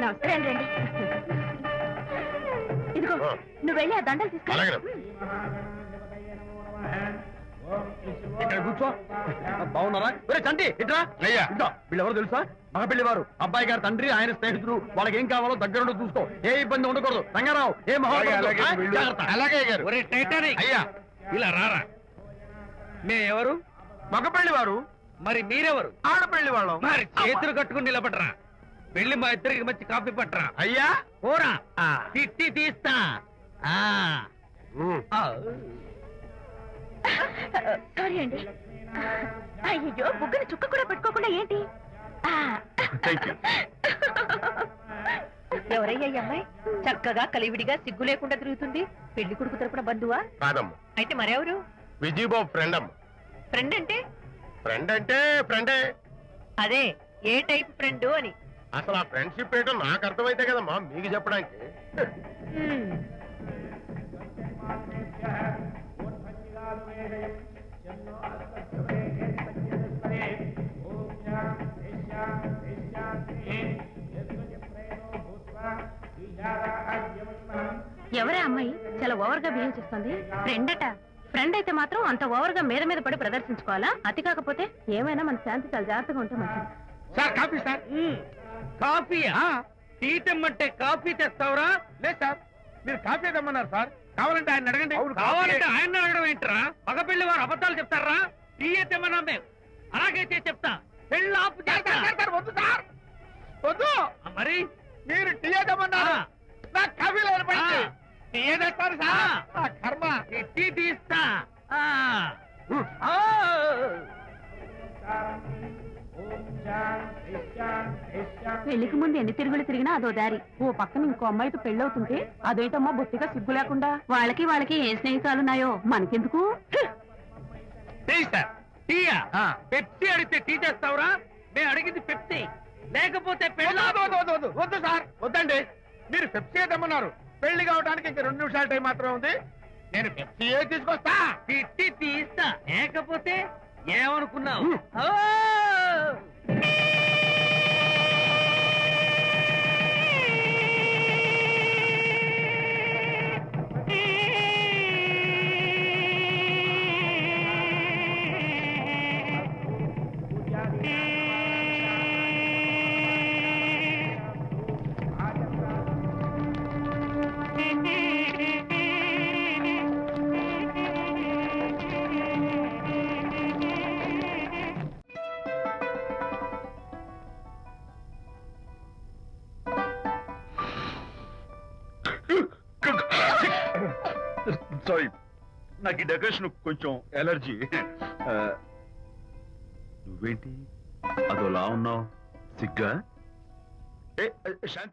నమస్తే రండి. ఇదిగో నువ్వు వెళ్ళి ఆ దండలు తీసుకో. ఇక్కడ కూర్చో. బాగున్నారా? చంటి ఇట్రా. వీళ్ళెవరు తెలుసా? మగ పెళ్లివారు, అబ్బాయి గారి తండ్రి, ఆయన స్నేహితులు. వాళ్ళకి ఏం కావాలో దగ్గరుండి చూసుకో. ఏ ఇబ్బంది ఉండకూడదు. రంగారావు ఏ అలాగే గారు. అయ్యా ఇలా రారా. మే ఎవరు? మగ పెళ్లివారు. మరి మీరెవరు? ఆడపెళ్లి వాళ్ళం. మరి చేతులు కట్టుకుని నిలబడరా. వెళ్ళి మా ఇద్దరికి మంచి కాఫీ పట్టరా. అయ్యా పోరా. తిట్టి తీస్తా. సారీ అండి. అయ్యో బుగ్గని చుక్క కూడా పెట్టుకోకుండా ఏంటి? ఎవరయ్యా ఈ అమ్మాయి? చక్కగా కలివిడిగా సిగ్గు లేకుండా తిరుగుతుంది. పెళ్లి కొడుకు తరపున బంధువా? కాదమ్మ. అయితే మరెవరు? విజయబాబు ఫ్రెండ్ అమ్మ. ఫ్రెండ్ అంటే? ఫ్రెండ్ అంటే ఫ్రెండే. అదే ఏ టైప్ ఫ్రెండ్ అని. అసలు ఆ ఫ్రెండ్షిప్ ఏంటో నాకు అర్థమైతే కదమ్మా మీకు చెప్పడానికి. ఎవరే అమ్మాయి చాలా ఓవర్ గా బిహేవ్ చేస్తుంది? ఫ్రెండ్ అట. ఫ్రెండ్ అయితే మాత్రం అంత ఓవర్ గా మీద మీద పడి ప్రదర్శించుకోవాలా? అతి కాకపోతే ఏమైనా మన శాంతి చాలా జాగ్రత్తగా ఉంటే మంచిది. Sir coffee sir. కాఫీయా? టీ తెమ్మంటే కాఫీ తెస్తావురా? లేదు సార్, మీరు కాఫీ తెమ్మన్నారు సార్. కావాలంటే ఆయన అడగండి. కావాలంటే ఆయన అడగడం ఏంటరా? మగ పెళ్లి వారు అబద్ధాలు చెప్తారా? టీ తెమ్మన్నా మేము. అలాగైతే చెప్తా. పెళ్ళి ఆపు చేస్తా. వద్దు సార్, వద్దు. మరి మీరు టీ తెమ్మన్నారు, నాకు కాఫీ లేదు. టీ తెస్తారు సార్. కర్మ. టీ తీస్తా. పెళ్లికి ముందు ఎన్ని తిరుగులు తిరిగినా అదో దారి. ఓ పక్కన ఇంకో అమ్మాయితో పెళ్ళవుతుంటే అదేంటమ్మా బొత్తిగా సిగ్గు లేకుండా. వాళ్ళకి ఏ స్నేహితాలున్నాయో మనకెందుకు? Tea sir. టీయా? పెప్సీ అడిగితే టీ తెస్తావురా? మేము అడిగింది పెప్సీ, లేకపోతే వద్దు సార్, వద్దండి. మీరు పెప్సీ తెమ్మన్నారు. పెళ్లి కావడానికి ఇంక 2 నిమిషాల టైం మాత్రమే ఉంది. నేను పెప్సీ తీసుకొస్తా. తిట్టి తీస్తా. లేకపోతే ఏమనుకున్నావు? సారీ, నాకు ఈ డెకరేషన్ కొంచెం ఎలర్జీ. నువ్వేంటి అదోలా ఉన్నావు? సిగ్గా? శాంతి.